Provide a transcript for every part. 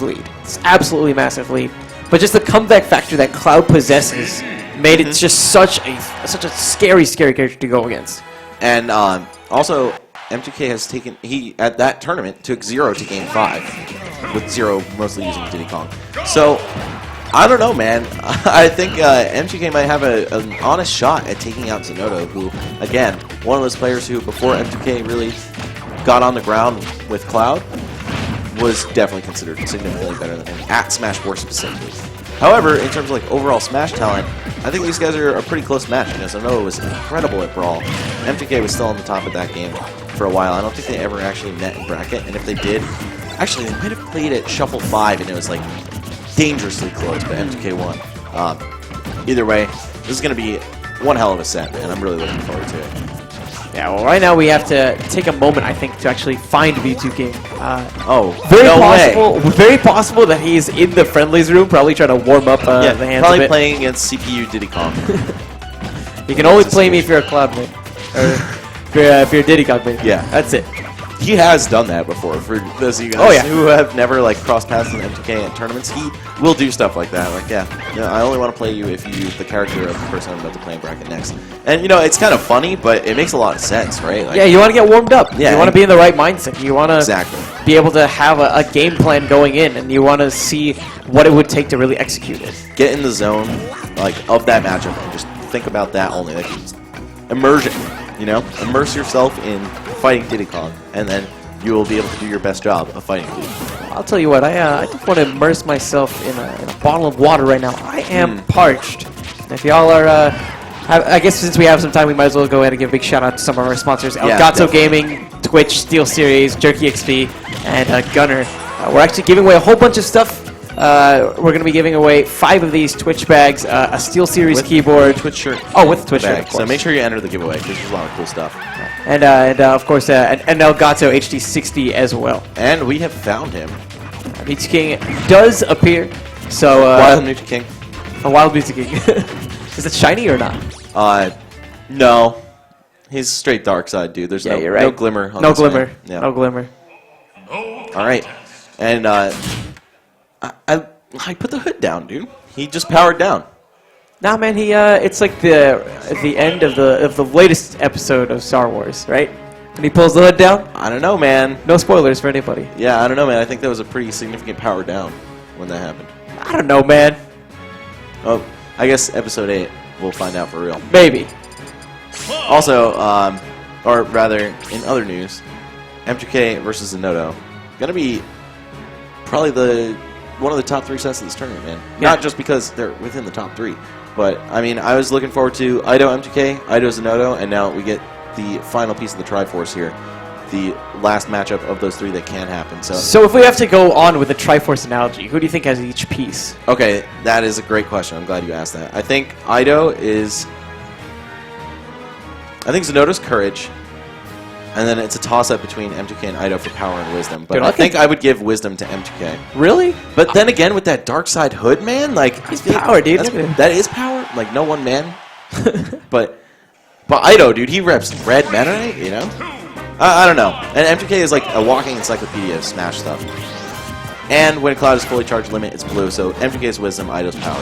lead. It's absolutely massive lead. But just the comeback factor that Cloud possesses made it just such a scary character to go against. And also, M2K has taken, at that tournament, took 0 to game 5, with 0 mostly using Diddy Kong. So, I don't know, man. I think M2K might have an honest shot at taking out Zinoto, who, again, one of those players who, before M2K really got on the ground with Cloud, was definitely considered significantly better than him, at Smash 4 specifically. However, in terms of like overall Smash talent, I think these guys are a pretty close match. You know, Zinoto was incredible at Brawl. M2K was still on the top of that game for a while. I don't think they ever actually met in bracket, and if they did, actually they might have played at Shuffle 5, and it was like dangerously close, but M2K won. Either way, this is going to be one hell of a set, and I'm really looking forward to it. Yeah, well, right now we have to take a moment, I think, to actually find V2K. Very possible that he's in the friendlies room, probably trying to warm up the hands probably a bit. playing against CPU Diddy Kong. You can only play me if you're a Cloud mate, or if you're a Diddy Kong mate. Yeah, that's it. He has done that before. For those of you guys who have never like crossed paths in M2K at tournaments, he will do stuff like that. Like, I only want to play you if you use the character of the person I'm about to play in bracket next. And you know, it's kind of funny, but it makes a lot of sense, right? Like, yeah, you want to get warmed up. Yeah, you want to be in the right mindset. You want to exactly be able to have a game plan going in, and you want to see what it would take to really execute it. Get in the zone, like, of that matchup, and just think about that only. Like, immersion, you know? Immerse yourself in fighting Diddy Kong, and then you will be able to do your best job of fighting Diddy Kong. I'll tell you what, I just want to immerse myself in a bottle of water right now. I am parched. If y'all are, I guess since we have some time, we might as well go ahead and give a big shout out to some of our sponsors. Elgato Gaming, Twitch, Steel Series, Jerky XP, and Gunner. We're actually giving away a whole bunch of stuff. We're going to be giving away 5 of these Twitch bags, a Steel Series keyboard. Twitch shirt. Oh, with the Twitch shirt, of course. So make sure you enter the giveaway, because there's a lot of cool stuff. And of course, an Elgato HD60 as well. And we have found him. Meets King does appear. So Wild Meets King. A Wild Meets King. Is it shiny or not? No. He's straight dark side, dude. There's no glimmer on this man. Yeah. No glimmer. All right. And I put the hood down, dude. He just powered down. Nah, man. He it's like the end of the latest episode of Star Wars, right? When he pulls the hood down. I don't know, man. No spoilers for anybody. Yeah, I don't know, man. I think that was a pretty significant power down when that happened. I don't know, man. Oh, I guess episode 8 we'll find out for real. Maybe. Also, or rather, in other news, M2K versus Zinoto gonna be probably one of the top 3 sets of this tournament, man. Yeah. Not just because they're within the top 3, but I mean, I was looking forward to Ido M2K, Ido Zinoto, and now we get the final piece of the Triforce here, the last matchup of those 3 that can happen. So if we have to go on with the Triforce analogy, who do you think has each piece? Okay, that is a great question. I'm glad you asked that. I think Ido is... I think Zinoto's Courage, and then it's a toss-up between M2K and Ido for Power and Wisdom. But I think I would give Wisdom to M2K. Really? But then again, with that Dark Side hood, man, like... He's power, dude. That is power. Like, no one man. But Ido, dude, he reps red Meta, you know? I don't know. And M2K is like a walking encyclopedia of Smash stuff. And when Cloud is fully charged limit, it's blue, so M2K is Wisdom, Ido's Power.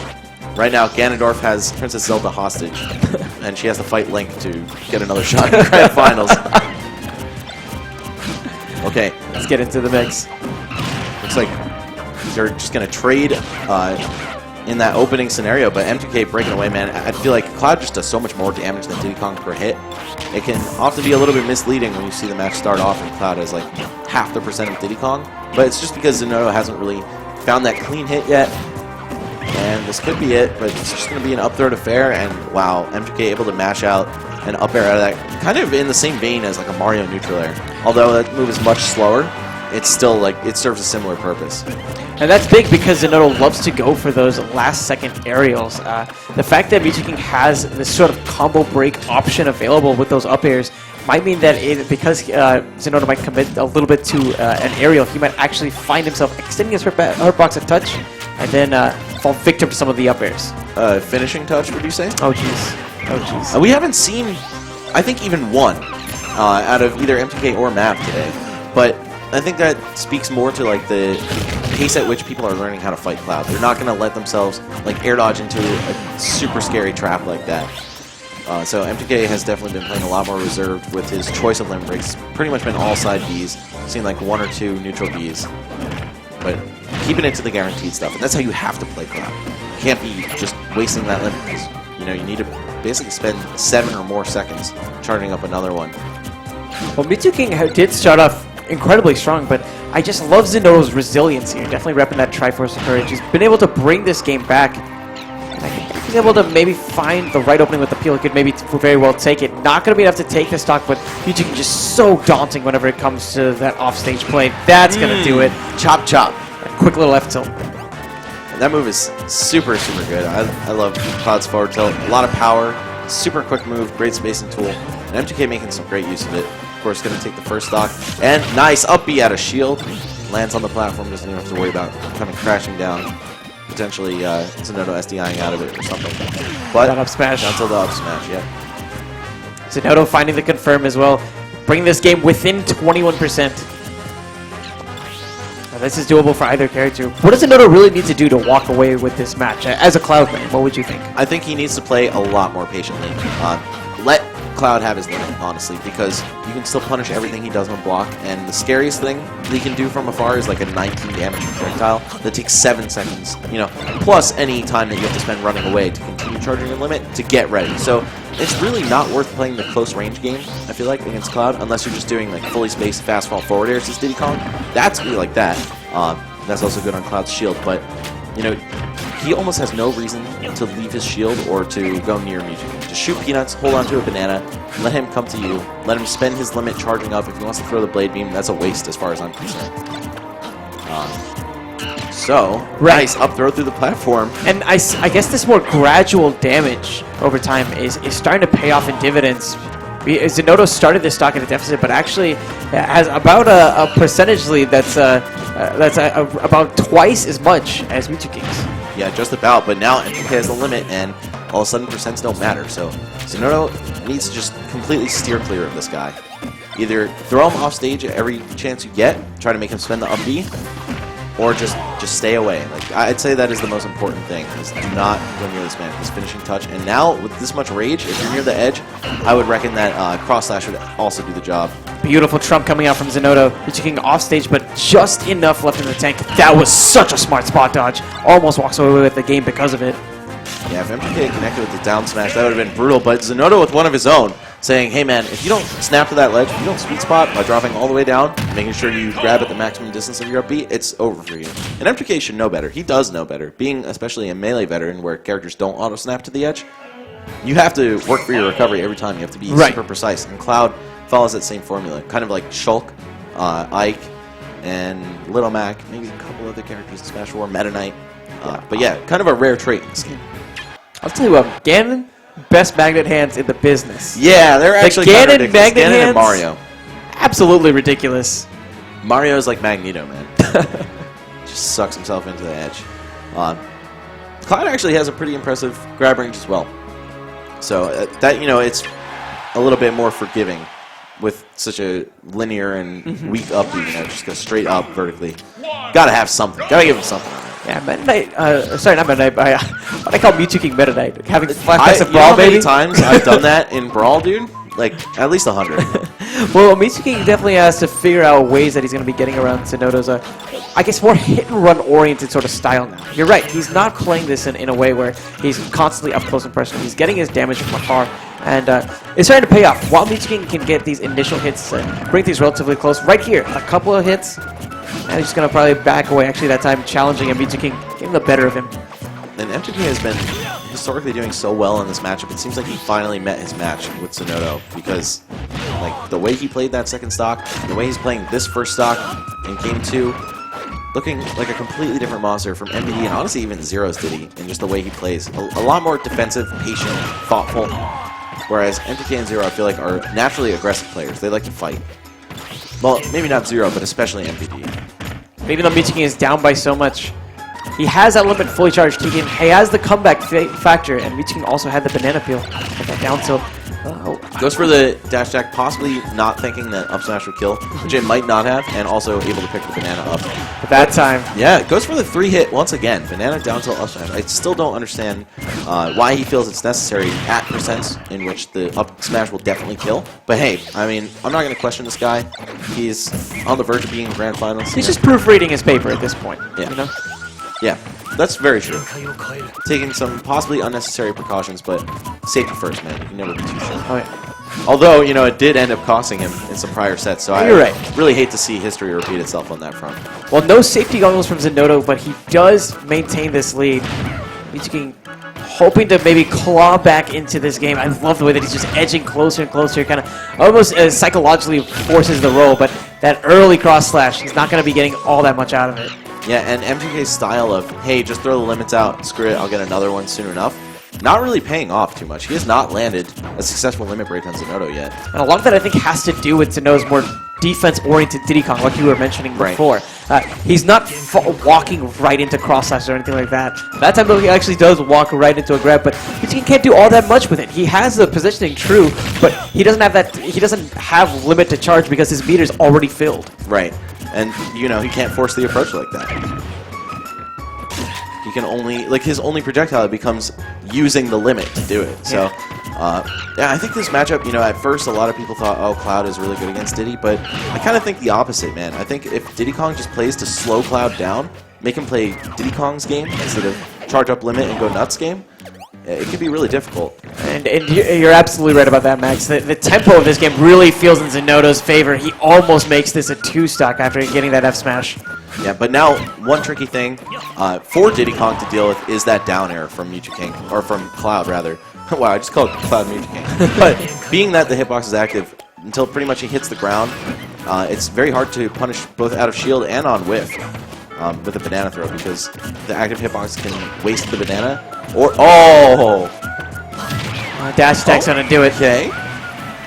Right now, Ganondorf has Princess Zelda hostage, and she has to fight Link to get another shot in the Grand Finals. Okay. Let's get into the mix. Looks like they're just going to trade in that opening scenario, but M2K breaking away, man. I feel like Cloud just does so much more damage than Diddy Kong per hit. It can often be a little bit misleading when you see the match start off and Cloud has like half the percent of Diddy Kong, but it's just because Zinoto hasn't really found that clean hit yet. And this could be it, but it's just going to be an up throw to fair, and wow, M2K able to mash out an up air out of that, kind of in the same vein as like a Mario neutral air. Although that move is much slower, it's still like, it serves a similar purpose. And that's big because Zinoto loves to go for those last-second aerials. The fact that M2K has this sort of combo break option available with those up airs might mean that because Zinoto might commit a little bit to an aerial, he might actually find himself extending his hurt box a touch and then fall victim to some of the up airs. Finishing touch, would you say? Oh, jeez. Oh, jeez. We haven't seen, I think, even one out of either M2K or MAP today. But I think that speaks more to like the pace at which people are learning how to fight Cloud. They're not going to let themselves like air dodge into a super scary trap like that. So M2K has definitely been playing a lot more reserved with his choice of limb breaks. Pretty much been all side Bs, seen like 1 or 2 neutral Bs, but keeping it to the guaranteed stuff. And that's how you have to play Cloud. You can't be just wasting that limb breaks. You know, you need to basically spend 7 or more seconds charging up another one. Well, M2K did start off incredibly strong, but I just love Zinoto's resilience here. Definitely repping that Triforce of Courage. He's been able to bring this game back. And I think he's able to maybe find the right opening with the peel. He could maybe very well take it. Not going to be enough to take the stock, but M2K just so daunting whenever it comes to that offstage play. That's going to do it. Chop, chop. A quick little F tilt. That move is super, super good. I love Cloud's forward tilt. A lot of power, super quick move, great spacing tool. And M2K making some great use of it. Of course, going to take the first stock. And nice up B out of shield. Lands on the platform, doesn't even have to worry about coming crashing down. Potentially Zinoto SDIing out of it or something. But that up smash. Until the up smash, yeah. Zinoto finding the confirm as well. Bringing this game within 21%. This is doable for either character. What does Zinoto really need to do to walk away with this match? As a Cloud man, what would you think? I think he needs to play a lot more patiently. Let Cloud have his limit, honestly, because you can still punish everything he does on block, and the scariest thing he can do from afar is like a 19 damage projectile that takes 7 seconds, you know, plus any time that you have to spend running away to continue charging your limit to get ready. So it's really not worth playing the close range game, I feel like, against Cloud, unless you're just doing like fully spaced fast fall forward airs as Diddy Kong. That's really like that. That's also good on Cloud's shield, but you know, he almost has no reason to leave his shield or to go near Mewtwo. Just shoot Peanuts, hold on to a banana, let him come to you, let him spend his limit charging up. If he wants to throw the Blade Beam, that's a waste as far as I'm concerned. Nice up throw through the platform. And I guess this more gradual damage over time is starting to pay off in dividends. Zinoto started this stock at a deficit, but actually has about a percentage lead that's about twice as much as M2K's. Yeah, just about, but now M2K has the limit, and all of a sudden percents don't matter. So Zinoto needs to just completely steer clear of this guy. Either throw him off stage at every chance you get, try to make him spend the up B, or just stay away. Like, I'd say that is the most important thing, is do not go near this man, his finishing touch. And now, with this much rage, if you're near the edge, I would reckon that cross slash would also do the job. Beautiful trump coming out from Zinoto. He's taking off stage, but just enough left in the tank. That was such a smart spot dodge. Almost walks away with the game because of it. Yeah, if M2K connected with the down smash, that would have been brutal. But Zinoto with one of his own, saying, hey man, if you don't snap to that ledge, if you don't sweet spot by dropping all the way down, making sure you grab at the maximum distance of your up B, it's over for you. And M2K should know better. He does know better. Being especially a melee veteran where characters don't auto-snap to the edge, you have to work for your recovery every time. You have to be super precise. And Cloud follows that same formula. Kind of like Shulk, Ike, and Little Mac, maybe a couple other characters in Smash 4, Meta Knight. But yeah, kind of a rare trait in this game. I'll tell you what, Ganon, best magnet hands in the business. Yeah, they're actually Ganon ridiculous. magnet Ganon hands? and Mario. Absolutely ridiculous. Mario is like Magneto, man. Just sucks himself into the edge. Cloud actually has a pretty impressive grab range as well. So that, you know, it's a little bit more forgiving with such a linear and weak up, you know, just go straight up vertically. Gotta have something. Gotta give him something. Yeah, Meta Knight, sorry, not Meta Knight, but I call Mewtwo Meta Knight. Having flashbacks of You know Brawl, how many baby. times I've done that in Brawl, dude? Like, at least 100. Well, Mewtwo definitely has to figure out ways that he's going to be getting around Zinoto's, I guess, more hit-and-run oriented sort of style now. You're right, he's not playing this in a way where he's constantly up close and personal. He's getting his damage from afar, and it's starting to pay off. While Mewtwo can get these initial hits and bring things relatively close, right here, a couple of hits, and he's just going to probably back away. Actually, that time challenging, and Mewtwo getting the better of him. And M2K has been historically doing so well in this matchup. It seems like he finally met his match with Zinoto, because like the way he played that second stock, the way he's playing this first stock in Game 2, looking like a completely different monster from MVG and honestly even Zero's Diddy in just the way he plays. A lot more defensive, patient, thoughtful. Whereas M2K and Zero, I feel like, are naturally aggressive players. They like to fight. Well, maybe not Zero, but especially MVG. Even though Mewtwo is down by so much, he has that limit fully charged. He has the comeback factor, and Mewtwo also had the banana peel. Get that down tilt. Goes for the dash attack, possibly not thinking that up smash would kill, which it might not have, and also able to pick the banana up. At that time. Yeah, goes for the 3-hit once again. Banana down tilt up smash. I still don't understand why he feels it's necessary at percents in which the up smash will definitely kill. But hey, I mean, I'm not going to question this guy. He's on the verge of being in grand finals. He's just proofreading his paper at this point. Yeah. You know? Yeah, that's very true. Taking some possibly unnecessary precautions, but safety first, man. You can never be too sure. Oh, yeah. Although, you know, it did end up costing him in some prior sets, so You're I right. really hate to see history repeat itself on that front. Well, no safety goggles from Zinoto, but he does maintain this lead. MVG hoping to maybe claw back into this game. I love the way that he's just edging closer and closer, kind of almost psychologically forces the roll, but that early cross slash, he's not going to be getting all that much out of it. Yeah, and M2K's style of, hey, just throw the limits out, screw it, I'll get another one soon enough, not really paying off too much. He has not landed a successful limit break on Zinoto yet. And a lot of that, I think, has to do with Zinoto's more defense-oriented Diddy Kong, like you were mentioning before. He's not walking right into cross slash or anything like that. That time, though, he actually does walk right into a grab, but he can't do all that much with it. He has the positioning true, but he doesn't have that. He doesn't have limit to charge because his meter's already filled. Right. And, you know, he can't force the approach like that. He can only, like, his only projectile becomes using the limit to do it. So, yeah, I think this matchup, you know, at first a lot of people thought, oh, Cloud is really good against Diddy, but I kind of think the opposite, man. I think if Diddy Kong just plays to slow Cloud down, make him play Diddy Kong's game instead of charge up limit and go nuts game, it can be really difficult. And you're absolutely right about that, Max. The tempo of this game really feels in Zinoto's favor. He almost makes this a 2-stock after getting that F smash. Yeah, but now one tricky thing for Diddy Kong to deal with is that down air from Mewtwo or from Cloud rather. Wow, I just called Cloud Mewtwo. But being that the hitbox is active until pretty much he hits the ground, it's very hard to punish both out of shield and on whiff with a banana throw because the active hitbox can waste the banana. Or Dash attack's gonna do it. Okay.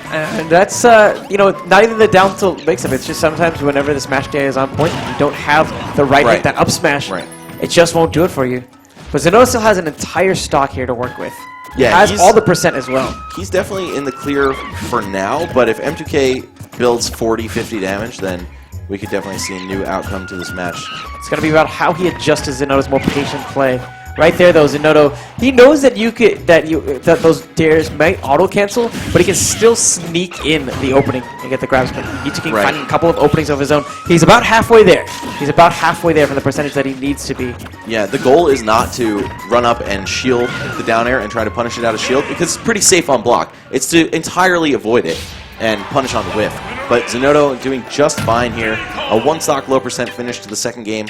And that's, you know, not even the down tilt makes it. It's just sometimes whenever the smash day is on point, you don't have the right hit, that up smash. Right. It just won't do it for you. But Zinoto still has an entire stock here to work with. Yeah, he has all the percent as well. He's definitely in the clear for now, but if M2K builds 40-50 damage, then we could definitely see a new outcome to this match. It's going to be about how he adjusts to Zinoto's more patient play. Right there, though, Zinoto, he knows that that those dares might auto-cancel, but he can still sneak in the opening and get the grabs. But MVG finding a couple of openings of his own. He's about halfway there. He's about halfway there from the percentage that he needs to be. Yeah, the goal is not to run up and shield the down air and try to punish it out of shield, because it's pretty safe on block. It's to entirely avoid it and punish on whiff. But Zinoto doing just fine here. A 1-stock low percent finish to the second game.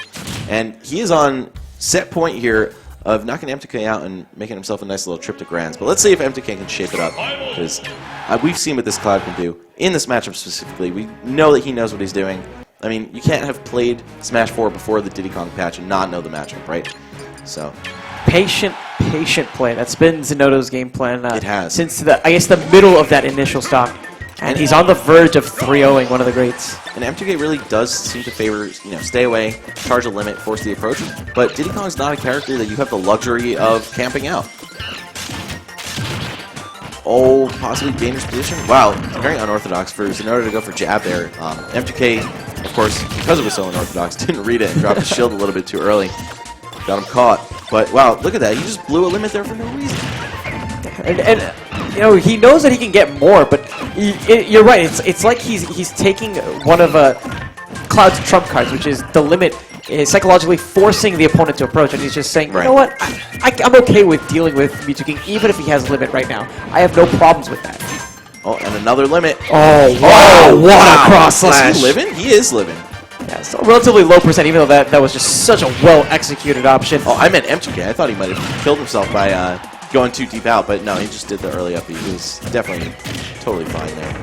And he is on set point here of knocking M2K out and making himself a nice little trip to Grands. But let's see if M2K can shape it up, because we've seen what this Cloud can do. In this matchup specifically, we know that he knows what he's doing. I mean, you can't have played Smash 4 before the Diddy Kong patch and not know the matchup, right? So patient play. That's been Zinoto's game plan it has. Since, I guess, the middle of that initial stock. And he's on the verge of 3-0ing one of the greats. And M2K really does seem to favor, you know, stay away, charge a limit, force the approach. But Diddy Kong's not a character that you have the luxury of camping out. Oh, possibly dangerous position. Wow, very unorthodox for Zinoto to go for jab there. M2K, of course, because it was so unorthodox, didn't read it and dropped his shield a little bit too early. Got him caught. But wow, look at that. He just blew a limit there for no reason. And you know, he knows that he can get more, but you're right. It's like he's taking one of Cloud's trump cards, which is the limit, psychologically forcing the opponent to approach, and he's just saying, you know what, I'm okay with dealing with MVG even if he has limit right now. I have no problems with that. Oh, and another limit. Oh, wow, what a cross slash. Is he living? He is living. Yeah, so relatively low percent, even though that was just such a well-executed option. Oh, I meant M2K. I thought he might have killed himself by going too deep out, but no, he just did the early up. He was definitely totally fine there.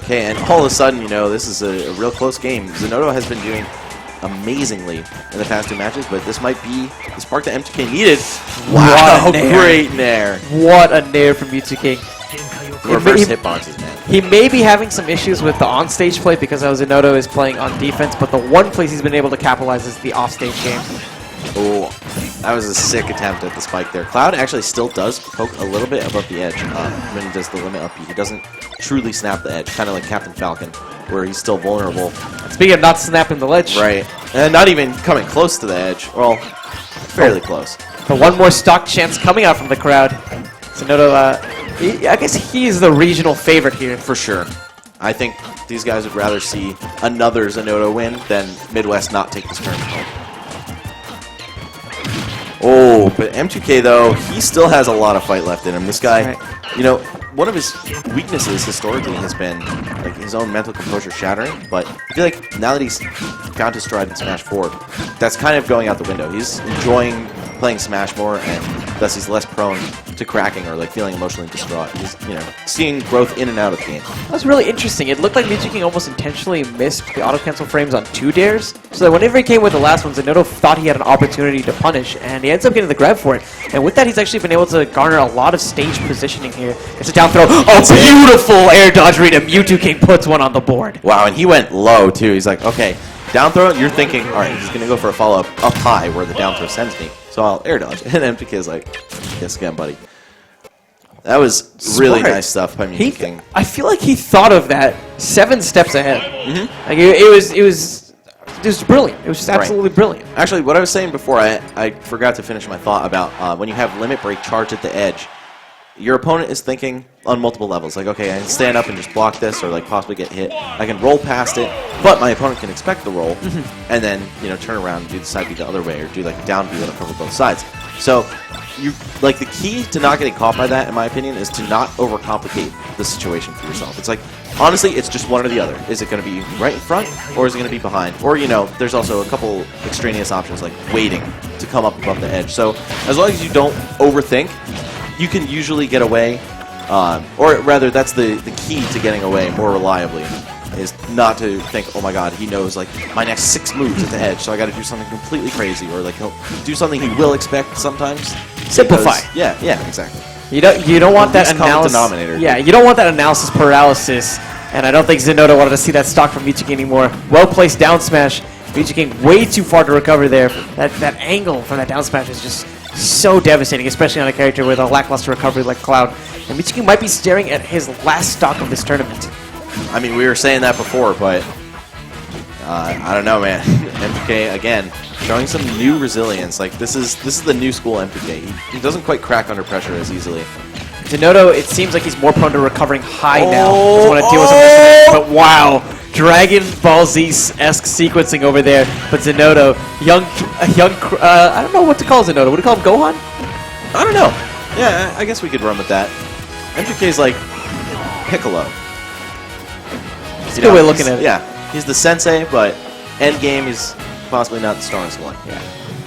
Okay, and all of a sudden, you know, this is a real close game. Zinoto has been doing amazingly in the past 2 matches, but this might be the spark that M2K needed. Wow, great nair. What a nair from MVG. Reverse hitboxes, man. He may be having some issues with the on-stage play because Zinoto is playing on defense, but the one place he's been able to capitalize is the off-stage game. Oh, That was a sick attempt at the spike there. Cloud actually still does poke a little bit above the edge when he does the limit up. He doesn't truly snap the edge, kind of like Captain Falcon, where he's still vulnerable. Speaking of not snapping the ledge. Right. And not even coming close to the edge. Well, fairly close. But one more stock chance coming out from the crowd. Zinoto, I guess he's the regional favorite here. For sure. I think these guys would rather see another Zinoto win than Midwest not take this tournament home. Oh, but M2K, though, he still has a lot of fight left in him. This guy, you know, one of his weaknesses historically has been like his own mental composure shattering, but I feel like now that he's found his stride in Smash 4, that's kind of going out the window. He's enjoying playing Smash more, and thus he's less prone to cracking or like feeling emotionally distraught. He's, you know, seeing growth in and out of the game. That was really interesting. It looked like MVG almost intentionally missed the auto-cancel frames on 2 dares, so that whenever he came with the last one, Zinoto thought he had an opportunity to punish, and he ends up getting the grab for it. And with that, he's actually been able to garner a lot of stage positioning here. It's a down throw. Oh, beautiful air dodge read, and M2K puts one on the board. Wow, and he went low, too. He's like, okay, down throw, you're thinking, all right, he's going to go for a follow-up up high where the down throw sends me, so I'll air dodge. And M2K is like, yes again, buddy. That was really Smart. Nice stuff by MVG. I feel like he thought of that 7 steps ahead. Like it was brilliant. It was just absolutely brilliant. Actually, what I was saying before, I forgot to finish my thought about when you have limit break charge at the edge, your opponent is thinking on multiple levels. Like, okay, I can stand up and just block this or like possibly get hit. I can roll past it, but my opponent can expect the roll and then, you know, turn around and do the side beat the other way or do like a down beat that'll cover both sides. So you like the key to not getting caught by that, in my opinion, is to not overcomplicate the situation for yourself. It's like, honestly, it's just one or the other. Is it going to be right in front, or is it going to be behind? Or, you know, there's also a couple extraneous options like waiting to come up above the edge. So as long as you don't overthink, you can usually get away, or rather, that's the key to getting away more reliably, is not to think, oh my god, he knows like my next 6 moves at the edge, so I got to do something completely crazy, or like he'll do something he will expect sometimes. Simplify. Because, yeah, exactly. You don't want that analysis. Denominator. Yeah, you don't want that analysis paralysis, and I don't think Zinoto wanted to see that stock from MVG anymore. Well placed down smash. MVG way too far to recover there. That angle from that down smash is just so devastating, especially on a character with a lackluster recovery like Cloud. And MVG might be staring at his last stock of this tournament. I mean, we were saying that before, but I don't know, man. M2K again showing some new resilience. Like this is the new school M2K. He doesn't quite crack under pressure as easily. Zinoto, it seems like he's more prone to recovering high now. Doesn't want to deal with something. But wow, Dragon Ball Z-esque sequencing over there. But Zinoto, young, I don't know what to call Zinoto. Would you call him Gohan? I don't know. Yeah, I guess we could run with that. M2K's like Piccolo. It's a good way of looking at it. Yeah, he's the sensei, but end game he's possibly not the strongest one. Yeah.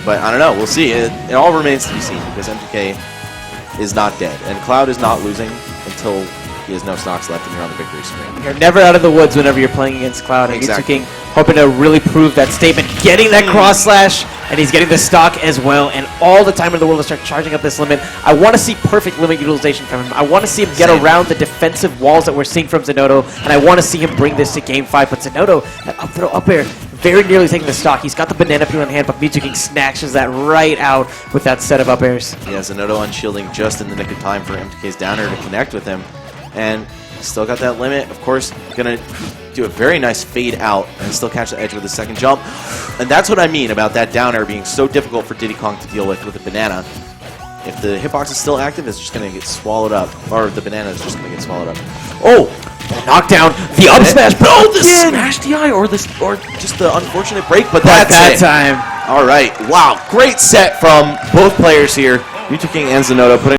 But I don't know. We'll see. It all remains to be seen because M2K is not dead, and Cloud is not losing until he has no stocks left and you're on the victory screen. You're never out of the woods whenever you're playing against Cloud. And Exactly. MVG hoping to really prove that statement. Getting that cross slash, and he's getting the stock as well. And all the time in the world to start charging up this limit. I want to see perfect limit utilization from him. I want to see him get around the defensive walls that we're seeing from Zinoto. And I want to see him bring this to Game 5. But Zinoto, that up throw up air, very nearly taking the stock. He's got the banana peel in hand, but MVG snatches that right out with that set of up airs. Yeah, Zinoto unshielding just in the nick of time for M2K's downer to connect with him. And still got that limit. Of course, going to do a very nice fade out and still catch the edge with a second jump. And that's what I mean about that down air being so difficult for Diddy Kong to deal with a banana. If the hitbox is still active, it's just going to get swallowed up. Or the banana is just going to get swallowed up. Oh! Knockdown, the up smash, but the smash DI, or just the unfortunate break, but That that's it. time. All right, wow, great set from both players here. M2K and Zinoto putting